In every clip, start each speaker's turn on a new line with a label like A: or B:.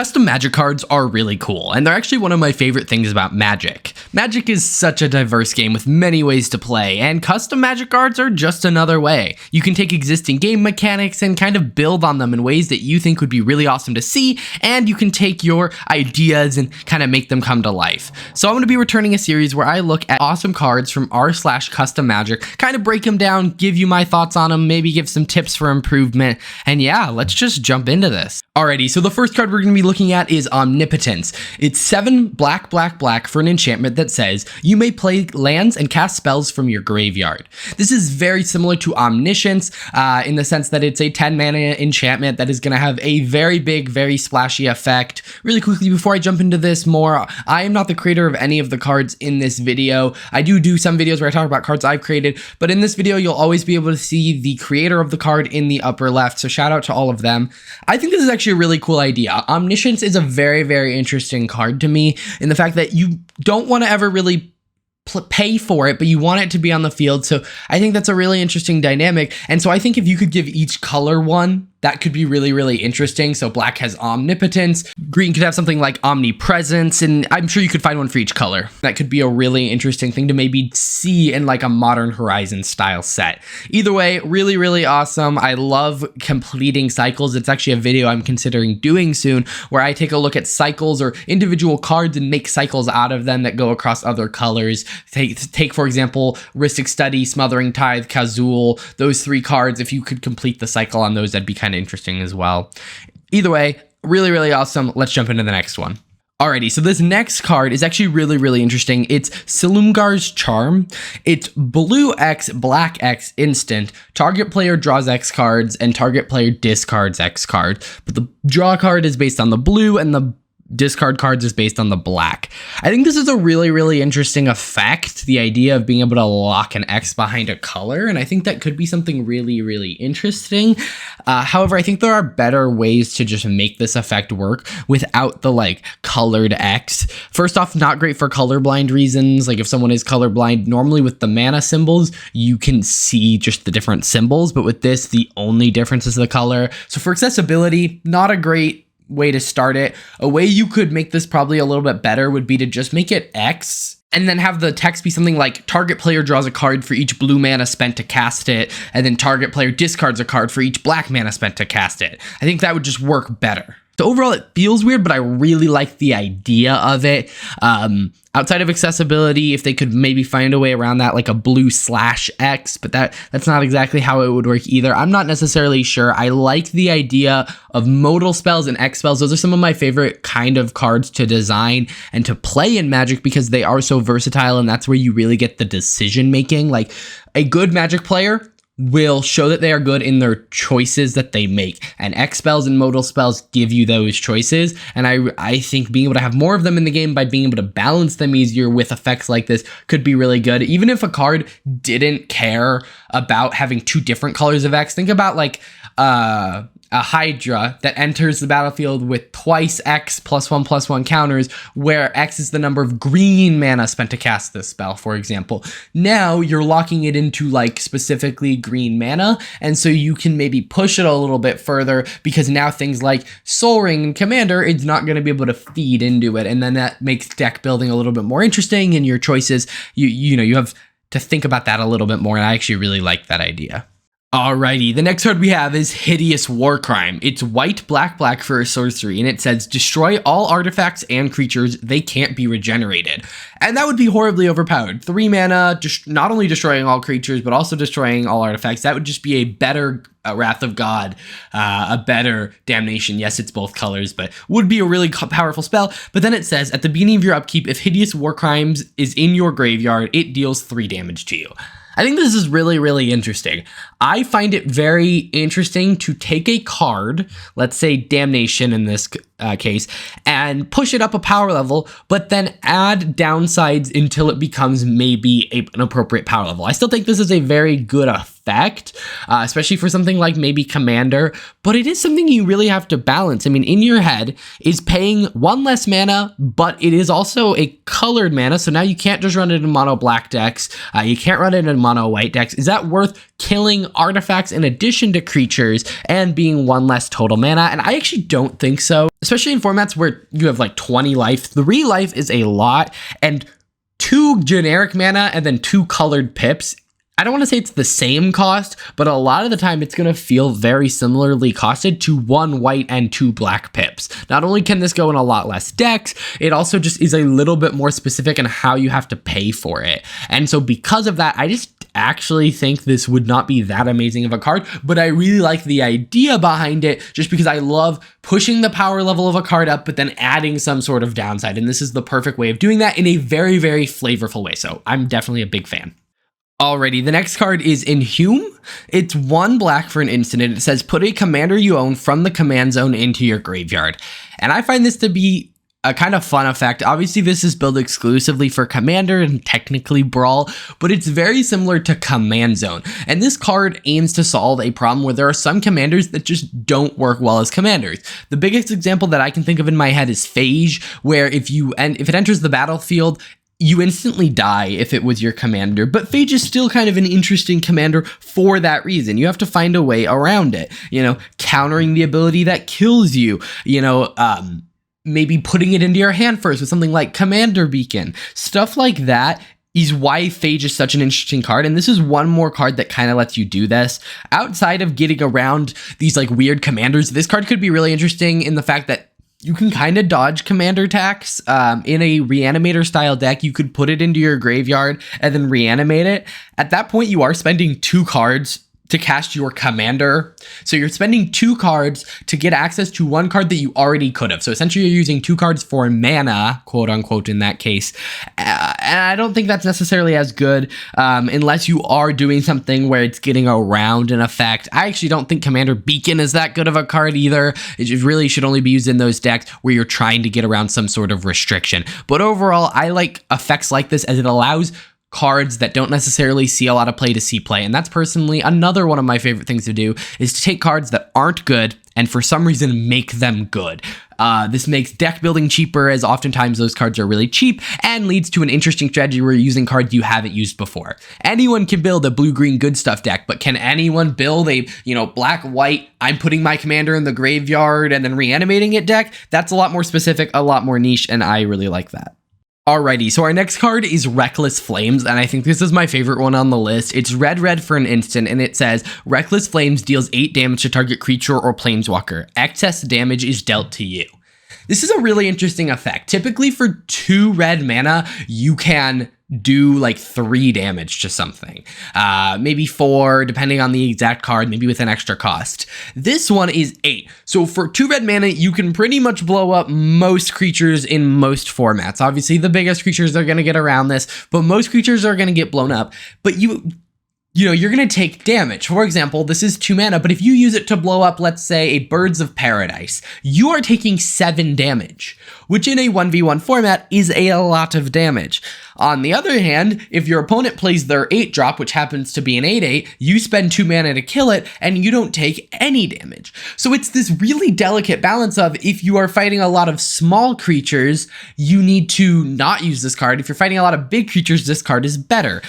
A: Custom Magic cards are really cool, and they're actually one of my favorite things about Magic. Magic is such a diverse game with many ways to play, and custom Magic cards are just another way. You can take existing game mechanics and kind of build on them in ways that you think would be really awesome to see, and you can take your ideas and kind of make them come to life. So I'm going to be returning a series where I look at awesome cards from r/custom Magic, kind of break them down, give you my thoughts on them, maybe give some tips for improvement, and yeah, let's just jump into this. Alrighty, so the first card we're going to be looking at is Omnipotence. It's 7 black for an enchantment that says, you may play lands and cast spells from your graveyard. This is very similar to Omniscience in the sense that it's a 10 mana enchantment that is going to have a very big, very splashy effect. Really quickly, before I jump into this more, I am not the creator of any of the cards in this video. I do some videos where I talk about cards I've created, but in this video, you'll always be able to see the creator of the card in the upper left, so shout out to all of them. I think this is actually a really cool idea. Omniscience is a very, very interesting card to me in the fact that you don't want to ever really pay for it, but you want it to be on the field. So I think that's a really interesting dynamic. And so I think if you could give each color one, that could be really, really interesting. So black has Omnipotence, green could have something like Omnipresence, and I'm sure you could find one for each color. That could be a really interesting thing to maybe see in like a Modern Horizon style set. Either way, really, really awesome. I love completing cycles. It's actually a video I'm considering doing soon where I take a look at cycles or individual cards and make cycles out of them that go across other colors. Take for example, Rhystic Study, Smothering Tithe, Kazul, those 3 cards. If you could complete the cycle on those, that'd be kind of interesting as well. Either way, really, really awesome. Let's jump into the next one. Alrighty, so this next card is actually really, really interesting. It's Salongars Charm. It's blue X, black X instant. Target player draws X cards and target player discards X card. But the draw card is based on the blue and the discard cards is based on the black. I think this is a really, really interesting effect, the idea of being able to lock an X behind a color, and I think that could be something really, really interesting. However, I think there are better ways to just make this effect work without the like colored X. First off, not great for colorblind reasons. Like if someone is colorblind, normally with the mana symbols, you can see just the different symbols, but with this, the only difference is the color. So for accessibility, not a great way to start it. A way you could make this probably a little bit better would be to just make it X and then have the text be something like target player draws a card for each blue mana spent to cast it, and then target player discards a card for each black mana spent to cast it. I think that would just work better. So overall, it feels weird, but I really like the idea of it. Outside of accessibility, if they could maybe find a way around that, like a blue /X, but that's not exactly how it would work either. I'm not necessarily sure. I like the idea of modal spells and X spells. Those are some of my favorite kind of cards to design and to play in Magic because they are so versatile, and that's where you really get the decision making. Like a good Magic player will show that they are good in their choices that they make, and X spells and modal spells give you those choices, and I think being able to have more of them in the game by being able to balance them easier with effects like this could be really good. Even if a card didn't care about having 2 different colors of X, think about like a Hydra that enters the battlefield with twice X +1/+1 counters, where X is the number of green mana spent to cast this spell, for example. Now you're locking it into like specifically green mana, and so you can maybe push it a little bit further because now things like Soul Ring and Commander, it's not going to be able to feed into it, and then that makes deck building a little bit more interesting, and your choices, you have to think about that a little bit more, and I actually really like that idea. Alrighty, the next card we have is Hideous War Crime. It's white, black for a sorcery, and it says destroy all artifacts and creatures. They can't be regenerated. And that would be horribly overpowered. 3 mana, just not only destroying all creatures, but also destroying all artifacts. That would just be a better Wrath of God, a better Damnation. Yes, it's both colors, but would be a really powerful spell. But then it says, at the beginning of your upkeep, if Hideous War Crimes is in your graveyard, it deals 3 damage to you. I think this is really, really interesting. I find it very interesting to take a card, let's say Damnation in this case, and push it up a power level, but then add downsides until it becomes maybe an appropriate power level. I still think this is a very good effect, especially for something like maybe Commander, but it is something you really have to balance. I mean, in your head is paying 1 less mana, but it is also a colored mana, so now you can't just run it in mono black decks, you can't run it in mono white decks. Is that worth killing artifacts in addition to creatures and being 1 less total mana, and I actually don't think so. Especially in formats where you have like 20 life, 3 life is a lot, and 2 generic mana and then 2 colored pips. I don't want to say it's the same cost, but a lot of the time it's going to feel very similarly costed to 1 white and 2 black pips. Not only can this go in a lot less decks, it also just is a little bit more specific in how you have to pay for it. And so because of that, I just actually think this would not be that amazing of a card, but I really like the idea behind it just because I love pushing the power level of a card up, but then adding some sort of downside. And this is the perfect way of doing that in a very, very flavorful way. So I'm definitely a big fan. Alrighty, the next card is Inhume. It's 1 black for an instant, and it says put a commander you own from the command zone into your graveyard. And I find this to be a kind of fun effect. Obviously, this is built exclusively for Commander and technically Brawl, but it's very similar to Command Zone. And this card aims to solve a problem where there are some commanders that just don't work well as commanders. The biggest example that I can think of in my head is Phage, where if it enters the battlefield, you instantly die if it was your commander, but Phage is still kind of an interesting commander for that reason. You have to find a way around it, countering the ability that kills you, maybe putting it into your hand first with something like Commander Beacon. Stuff like that is why Phage is such an interesting card, and this is one more card that kind of lets you do this. Outside of getting around these like weird commanders, this card could be really interesting in the fact that you can kind of dodge commander attacks. In a reanimator style deck, you could put it into your graveyard and then reanimate it. At that point, you are spending 2 cards to cast your commander. So you're spending 2 cards to get access to 1 card that you already could have. So essentially you're using 2 cards for mana, quote unquote, in that case. And I don't think that's necessarily as good unless you are doing something where it's getting around an effect. I actually don't think Commander Beacon is that good of a card either. It really should only be used in those decks where you're trying to get around some sort of restriction. But overall, I like effects like this as it allows cards that don't necessarily see a lot of play to see play. And that's personally another one of my favorite things to do, is to take cards that aren't good and for some reason make them good. This makes deck building cheaper, as oftentimes those cards are really cheap, and leads to an interesting strategy where you're using cards you haven't used before. Anyone can build a blue-green good stuff deck, but can anyone build a, black-white, I'm putting my commander in the graveyard and then reanimating it deck? That's a lot more specific, a lot more niche, and I really like that. Alrighty, so our next card is Reckless Flames, and I think this is my favorite one on the list. It's red for an instant, and it says, Reckless Flames deals 8 damage to target creature or planeswalker. Excess damage is dealt to you. This is a really interesting effect. Typically for 2 red mana, you can do like 3 damage to something. Maybe 4, depending on the exact card, maybe with an extra cost. This one is 8. So for 2 red mana, you can pretty much blow up most creatures in most formats. Obviously, the biggest creatures are going to get around this, but most creatures are going to get blown up. But you're going to take damage. For example, this is 2 mana, but if you use it to blow up, let's say, a Birds of Paradise, you are taking 7 damage, which in a 1v1 format is a lot of damage. On the other hand, if your opponent plays their 8-drop, which happens to be an 8/8, you spend 2 mana to kill it, and you don't take any damage. So it's this really delicate balance of, if you are fighting a lot of small creatures, you need to not use this card. If you're fighting a lot of big creatures, this card is better.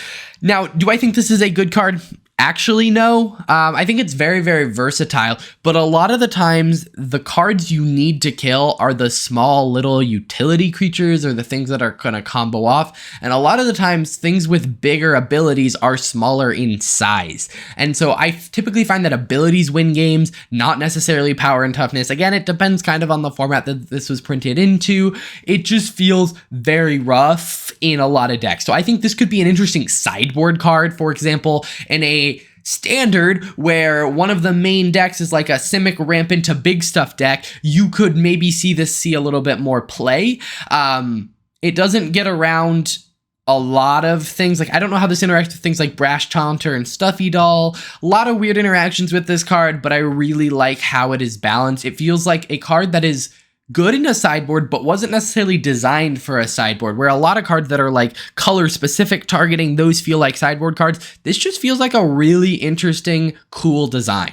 A: Now, do I think this is a good card? Actually, no. I think it's very, very versatile, but a lot of the times the cards you need to kill are the small little utility creatures or the things that are going to combo off. And a lot of the times things with bigger abilities are smaller in size. And so I typically find that abilities win games, not necessarily power and toughness. Again, it depends kind of on the format that this was printed into. It just feels very rough in a lot of decks. So I think this could be an interesting sideboard card, for example, in a standard where one of the main decks is like a Simic Rampant to Big Stuff deck. You could maybe see this see a little bit more play. It doesn't get around a lot of things. Like, I don't know how this interacts with things like Brash Taunter and Stuffy Doll. A lot of weird interactions with this card, but I really like how it is balanced. It feels like a card that is good in a sideboard, but wasn't necessarily designed for a sideboard, where a lot of cards that are like color specific targeting, those feel like sideboard cards. This just feels like a really interesting, cool design.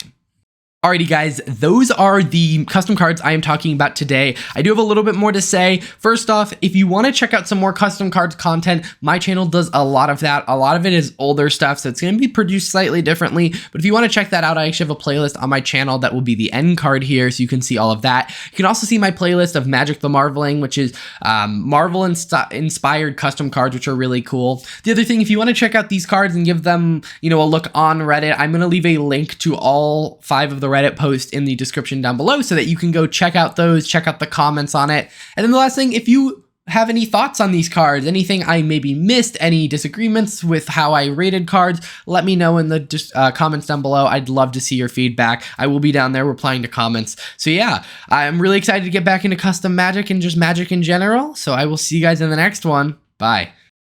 A: Alrighty guys, those are the custom cards I am talking about today. I do have a little bit more to say. First off, if you want to check out some more custom cards content, my channel does a lot of that. A lot of it is older stuff, so it's going to be produced slightly differently. But if you want to check that out, I actually have a playlist on my channel that will be the end card here, so you can see all of that. You can also see my playlist of Magic the Marveling, which is Marvel-inspired custom cards, which are really cool. The other thing, if you want to check out these cards and give them, a look on Reddit, I'm going to leave a link to all 5 of the Reddit post in the description down below so that you can go check out those, check out the comments on it. And then the last thing, if you have any thoughts on these cards, anything I maybe missed, any disagreements with how I rated cards, let me know in the comments down below. I'd love to see your feedback. I will be down there replying to comments. So yeah, I'm really excited to get back into custom Magic and just Magic in general. So I will see you guys in the next one. Bye.